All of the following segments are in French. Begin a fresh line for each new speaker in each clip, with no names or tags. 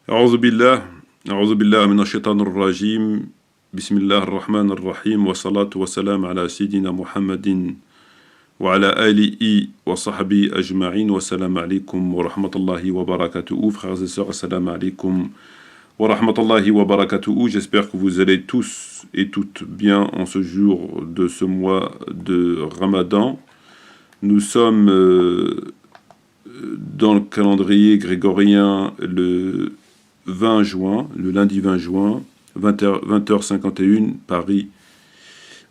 أعوذ بالله أعوذ بالله من الشيطان الرجيم بسم الله الرحمن الرحيم والصلاة والسلام على سيدنا محمد وعلى آله وصحبه أجمعين والسلام عليكم ورحمة الله وبركاته. Frères et sœurs, assalamu alaikum wa rahmatullahi wa barakatuhu. J'espère que vous allez tous et toutes bien en ce jour de ce mois de Ramadan. Nous sommes dans le calendrier grégorien le 20 juin, le lundi 20 juin, 20h51, Paris.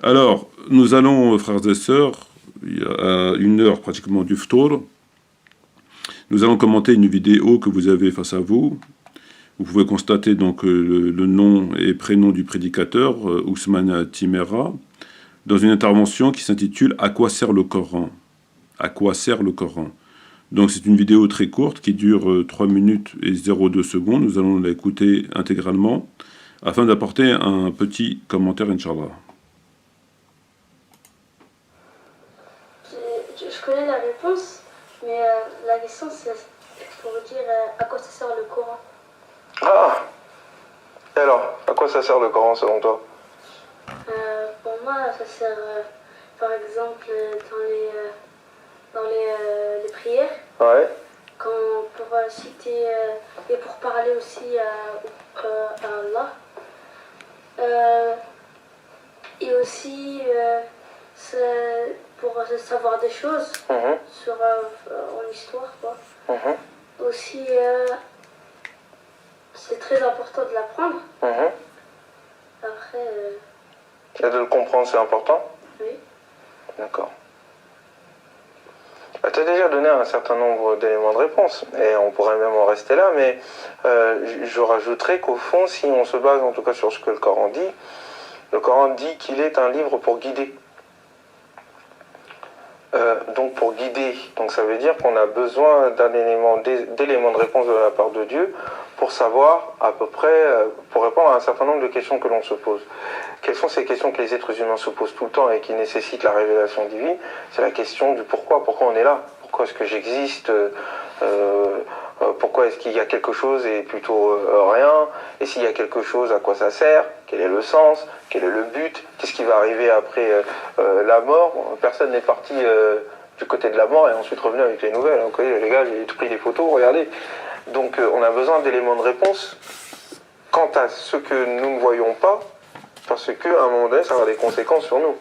Alors, nous allons, frères et sœurs, à une heure pratiquement du ftour, nous allons commenter une vidéo que vous avez face à vous. Vous pouvez constater donc le nom et prénom du prédicateur, Ousmane Timera, dans une intervention qui s'intitule « À quoi sert le Coran ?» À quoi sert le Coran? Donc c'est une vidéo très courte qui dure 3 minutes et 02 secondes. Nous allons l'écouter intégralement afin d'apporter un petit commentaire, Inch'Allah.
Je connais la réponse, mais la question c'est pour vous dire à quoi ça sert le Coran.
Ah! Et alors, à quoi ça sert le Coran selon toi?
Pour moi, ça sert par exemple dans les prières,
Ouais.
pour citer et pour parler aussi à Allah. Et aussi pour savoir des choses en histoire, quoi. Aussi, c'est très important de l'apprendre. Après,
Et de le comprendre, c'est important?
oui.
D'accord. Tu as déjà donné un certain nombre d'éléments de réponse, et on pourrait même en rester là, mais je rajouterais qu'au fond, si on se base en tout cas sur ce que le Coran dit qu'il est un livre pour guider. Donc pour guider, donc ça veut dire qu'on a besoin d'éléments de réponse de la part de Dieu pour savoir à peu près, pour répondre à un certain nombre de questions que l'on se pose. Quelles sont ces questions que les êtres humains se posent tout le temps et qui nécessitent la révélation divine? C'est la question du pourquoi on est là? Pourquoi est-ce que j'existe? Pourquoi est-ce qu'il y a quelque chose et plutôt rien? Et s'il y a quelque chose, à quoi ça sert? Quel est le sens? Quel est le but? Qu'est-ce qui va arriver après la mort? Personne n'est parti du côté de la mort et ensuite revenu avec les nouvelles. Vous voyez, les gars, j'ai pris des photos, regardez. Donc on a besoin d'éléments de réponse quant à ce que nous ne voyons pas, parce qu'à un moment donné, ça aura des conséquences sur nous.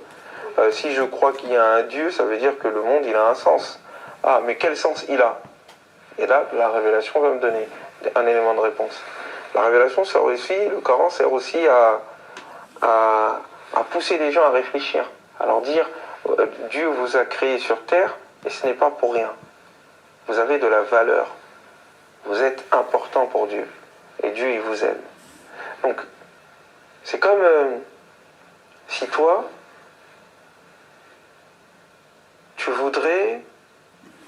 Si je crois qu'il y a un Dieu, ça veut dire que le monde, il a un sens. Ah, mais quel sens il a? Et là, la révélation va me donner un élément de réponse. La révélation sert aussi, le Coran sert aussi à pousser les gens à réfléchir, à leur dire, Dieu vous a créé sur terre, et ce n'est pas pour rien. Vous avez de la valeur. Vous êtes important pour Dieu. Et Dieu, il vous aime. Donc, c'est comme si toi, tu voudrais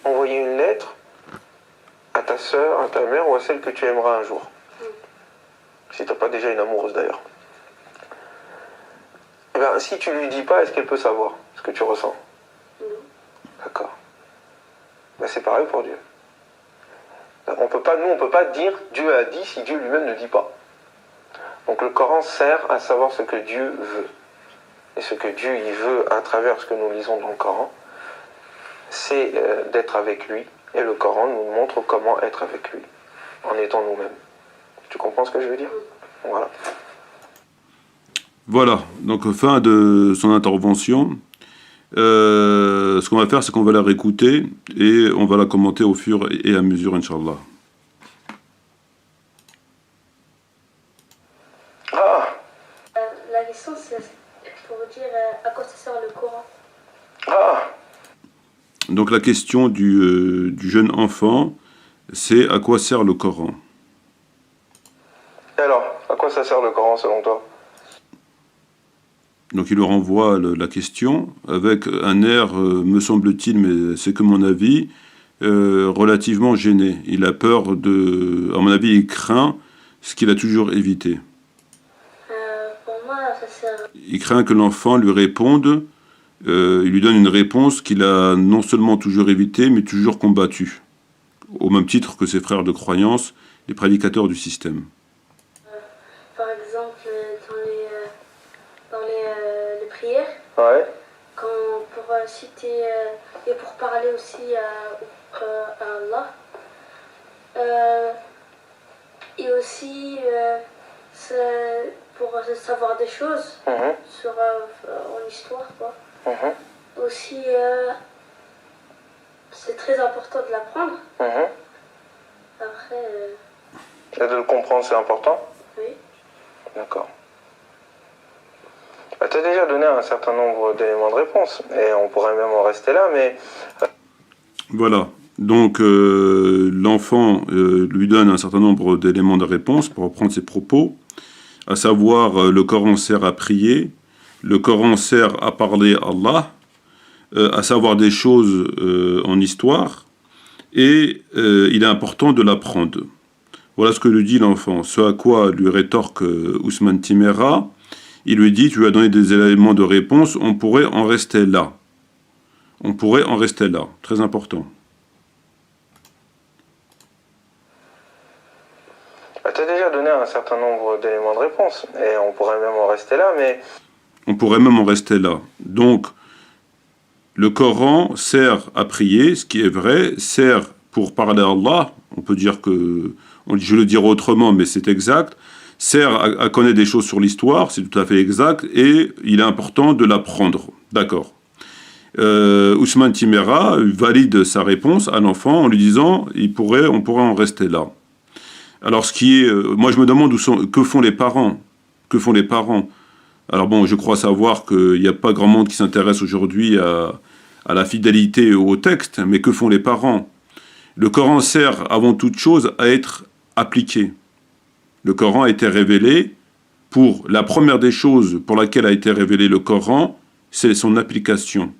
envoyer une lettre à ta sœur, à ta mère ou à celle que tu aimeras un jour. Si tu n'as pas déjà une amoureuse d'ailleurs. Eh bien, si tu ne lui dis pas, est-ce qu'elle peut savoir ce que tu ressens? D'accord. Ben, c'est pareil pour Dieu. Nous, on peut pas dire Dieu a dit si Dieu lui-même ne dit pas. Donc le Coran sert à savoir ce que Dieu veut. Et ce que Dieu il veut à travers ce que nous lisons dans le Coran, c'est d'être avec lui. Et le Coran nous montre comment être avec lui, en étant nous-mêmes. Tu comprends ce que je veux dire? Voilà.
Voilà, donc fin de son intervention. Ce qu'on va faire, c'est qu'on va la réécouter et on va la commenter au fur et à mesure, Inch'Allah.
Ah!
La question c'est pour vous dire à quoi ça sert le Coran.
Ah!
Donc la question du jeune enfant, c'est à quoi sert le Coran?
Et alors, à quoi ça sert le Coran selon toi?
Donc il leur renvoie la question avec un air, me semble-t-il, mais c'est que mon avis, relativement gêné. Il a peur à mon avis, il craint ce qu'il a toujours évité.
Pour moi, ça sert.
Il craint que l'enfant lui réponde, il lui donne une réponse qu'il a non seulement toujours évitée, mais toujours combattue. Au même titre que ses frères de croyance les prédicateurs du système.
Par exemple, les prières,
Ouais.
pour citer et pour parler aussi à Allah. Et aussi pour savoir des choses
Mhm.
en histoire, quoi.
Mhm.
Aussi, c'est très important de l'apprendre.
Mhm.
Après,
Et de le comprendre, c'est important?
oui.
D'accord. Bah, tu as déjà donné un certain nombre d'éléments de réponse, et on pourrait même en rester là, mais...
Voilà. Donc, l'enfant lui donne un certain nombre d'éléments de réponse pour reprendre ses propos, à savoir le Coran sert à prier, le Coran sert à parler à Allah, à savoir des choses en histoire, et il est important de l'apprendre. Voilà ce que lui dit l'enfant. Ce à quoi lui rétorque Ousmane Timéra. Il lui dit, tu lui as donné des éléments de réponse, on pourrait en rester là. On pourrait en rester là. Très important.
Bah, tu as déjà donné un certain nombre d'éléments de réponse, et on pourrait même en rester là, mais...
On pourrait même en rester là. Donc, le Coran sert à prier, ce qui est vrai, sert pour parler à Allah, on peut dire que, je le dirais autrement, mais c'est exact, sert à connaître des choses sur l'histoire, c'est tout à fait exact, et il est important de l'apprendre. D'accord. Ousmane Timéra valide sa réponse à l'enfant en lui disant on pourrait en rester là. Alors, moi je me demande que font les parents. Que font les parents? Alors bon, je crois savoir qu'il n'y a pas grand monde qui s'intéresse aujourd'hui à la fidélité au texte, mais que font les parents? Le Coran sert avant toute chose à être appliqué. Le Coran a été révélé pour la première des choses pour laquelle a été révélé le Coran, c'est son application.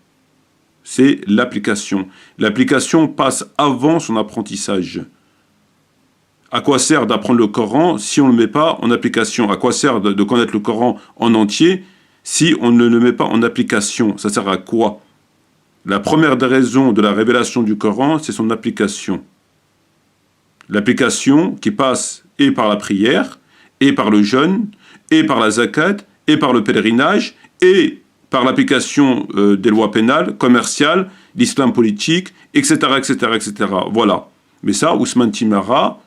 C'est l'application. L'application passe avant son apprentissage. À quoi sert d'apprendre le Coran si on ne le met pas en application? À quoi sert de connaître le Coran en entier si on ne le met pas en application? Ça sert à quoi? La première des raisons de la révélation du Coran, c'est son application. L'application qui passe et par la prière, et par le jeûne, et par la zakat, et par le pèlerinage, et par l'application des lois pénales, commerciales, l'islam politique, etc., etc., etc. Voilà. Mais ça, Ousmane Timéra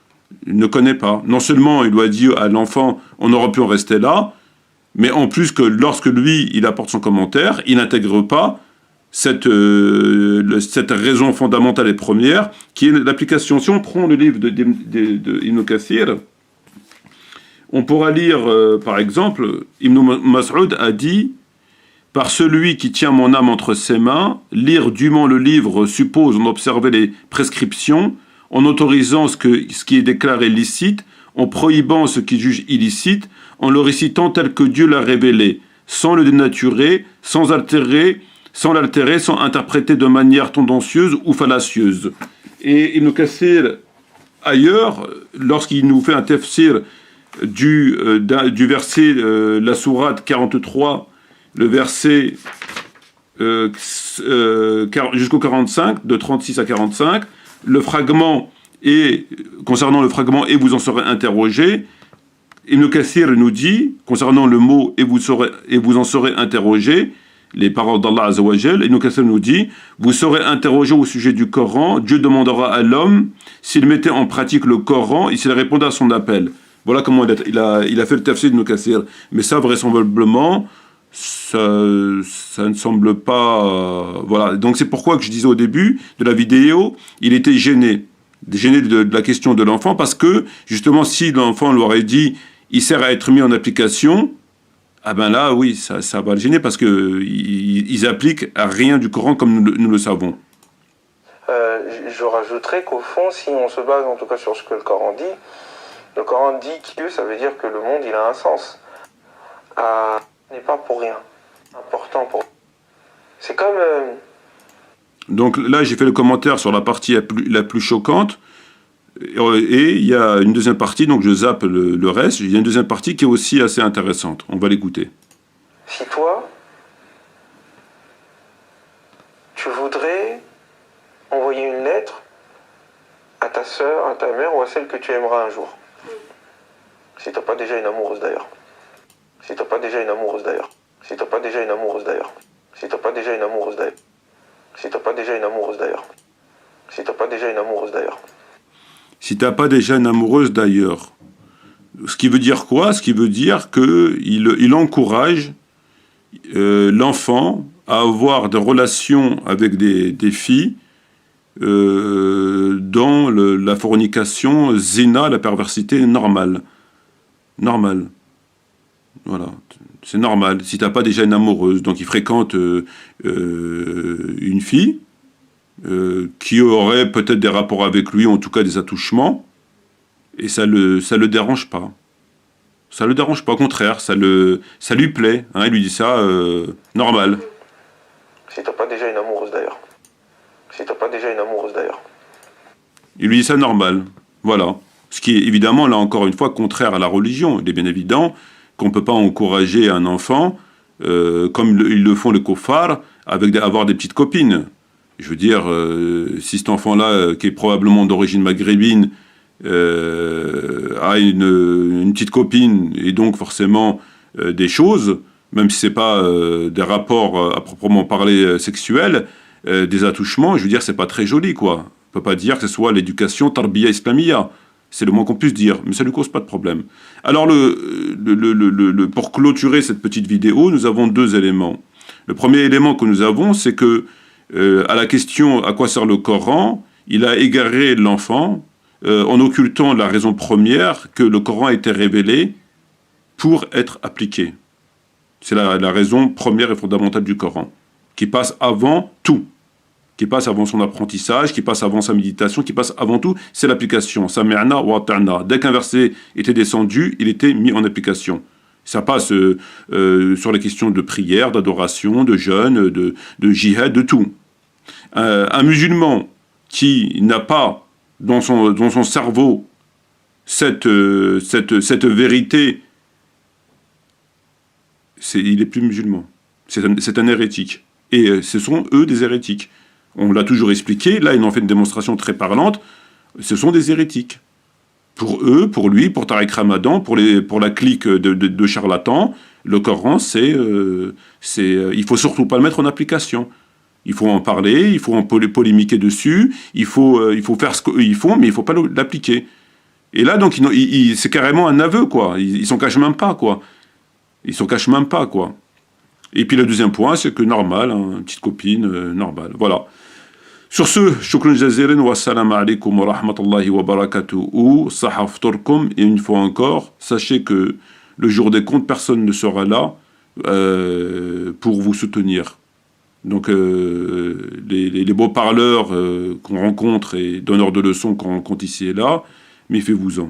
ne connaît pas. Non seulement il doit dire à l'enfant, on aurait pu en rester là, mais en plus que lorsque lui, il apporte son commentaire, il n'intègre pas cette raison fondamentale et première, qui est l'application. Si on prend le livre de Ibn Kathir, on pourra lire, par exemple, Ibn Mas'ud a dit « Par celui qui tient mon âme entre ses mains, lire dûment le livre suppose en observer les prescriptions, en autorisant ce qui est déclaré licite, en prohibant ce qui juge illicite, en le récitant tel que Dieu l'a révélé, sans le dénaturer, sans l'altérer, sans interpréter de manière tendancieuse ou fallacieuse. » Et Ibn Kathir, ailleurs, lorsqu'il nous fait un tafsir du verset, la sourate 43, le verset jusqu'au 45, de 36 à 45, le fragment concernant le fragment « et vous en serez interrogé », Ibn Kathir nous dit, concernant le mot « et vous en serez interrogé », les paroles d'Allah Azzawajal, Ibn Kathir nous dit « Vous serez interrogé au sujet du Coran, Dieu demandera à l'homme s'il mettait en pratique le Coran et s'il répondait à son appel. » Voilà comment il a fait le tafsir d'Ibn Kathir. Mais ça, vraisemblablement, ça ne semble pas... voilà. Donc c'est pourquoi que je disais au début de la vidéo, il était gêné de la question de l'enfant, parce que, justement, si l'enfant lui aurait dit « il sert à être mis en application », ah ben là, oui, ça va le gêner, parce qu'ils appliquent à rien du Coran comme nous le savons.
Je rajouterais qu'au fond, si on se base en tout cas sur ce que le Coran dit que ça veut dire que le monde, il a un sens. N'est pas pour rien. Important pour... C'est comme...
Donc là, j'ai fait le commentaire sur la partie la plus choquante, et il y a une deuxième partie, donc je zappe le reste. Il y a une deuxième partie qui est aussi assez intéressante. On va l'écouter.
Si toi, tu voudrais envoyer une lettre à ta sœur, à ta mère ou à celle que tu aimeras un jour. Si t'as pas déjà une amoureuse d'ailleurs. Si t'as pas déjà une amoureuse d'ailleurs. Si t'as pas déjà une amoureuse d'ailleurs. Si t'as pas déjà une amoureuse d'ailleurs. Si t'as pas déjà une amoureuse d'ailleurs. Si t'as pas déjà une amoureuse d'ailleurs.
Si t'as pas déjà une amoureuse d'ailleurs. Ce qui veut dire quoi? Ce qui veut dire qu'il encourage l'enfant à avoir des relations avec des filles dans la fornication, zina, la perversité normale. Normal. Voilà. C'est normal. Si t'as pas déjà une amoureuse, donc il fréquente une fille qui aurait peut-être des rapports avec lui, en tout cas des attouchements, et ça le dérange pas. Ça le dérange pas, au contraire, ça lui plaît. Hein, il lui dit ça normal.
Si t'as pas déjà une amoureuse d'ailleurs. Si t'as pas déjà une amoureuse d'ailleurs.
Il lui dit ça normal. Voilà. Ce qui est évidemment, là encore une fois, contraire à la religion. Il est bien évident qu'on ne peut pas encourager un enfant, comme ils le font les koffars, avoir des petites copines. Je veux dire, si cet enfant-là, qui est probablement d'origine maghrébine, a une petite copine, et donc forcément des choses, même si ce n'est pas des rapports à proprement parler sexuels, des attouchements, je veux dire, c'est pas très joli, quoi. On ne peut pas dire que ce soit l'éducation tarbiya islamia. C'est le moins qu'on puisse dire, mais ça ne lui cause pas de problème. Alors, pour clôturer cette petite vidéo, nous avons deux éléments. Le premier élément que nous avons, c'est que, à la question « à quoi sert le Coran ?», il a égaré l'enfant en occultant la raison première que le Coran a été révélé pour être appliqué. C'est la raison première et fondamentale du Coran, qui passe avant tout. Qui passe avant son apprentissage, qui passe avant sa méditation, qui passe avant tout, c'est l'application. Sami'na wa ata'na. Dès qu'un verset était descendu, il était mis en application. Ça passe sur les questions de prière, d'adoration, de jeûne, de jihad, de tout. Un musulman qui n'a pas dans son cerveau cette vérité, il est plus musulman. C'est un hérétique. Et ce sont eux des hérétiques. On l'a toujours expliqué, là ils en fait une démonstration très parlante, ce sont des hérétiques. Pour eux, pour lui, pour Tariq Ramadan, pour la clique de charlatans, le Coran, il faut surtout pas le mettre en application. Il faut en parler, il faut en polémiquer dessus, il faut faire ce qu'ils font, mais il faut pas l'appliquer. Et là, donc, c'est carrément un aveu, quoi. Ils s'en cachent même pas, quoi. Ils s'en cachent même pas, quoi. Et puis le deuxième point, c'est que normal, hein, une petite copine, normal. Voilà. Sur ce, shukran jazilan wa salam alaikum wa rahmatullahi wa barakatuhu, sahafturkum, et une fois encore, sachez que le jour des comptes, personne ne sera là pour vous soutenir. Donc les beaux parleurs qu'on rencontre et donneurs de leçons qu'on rencontre ici et là, méfiez-vous-en.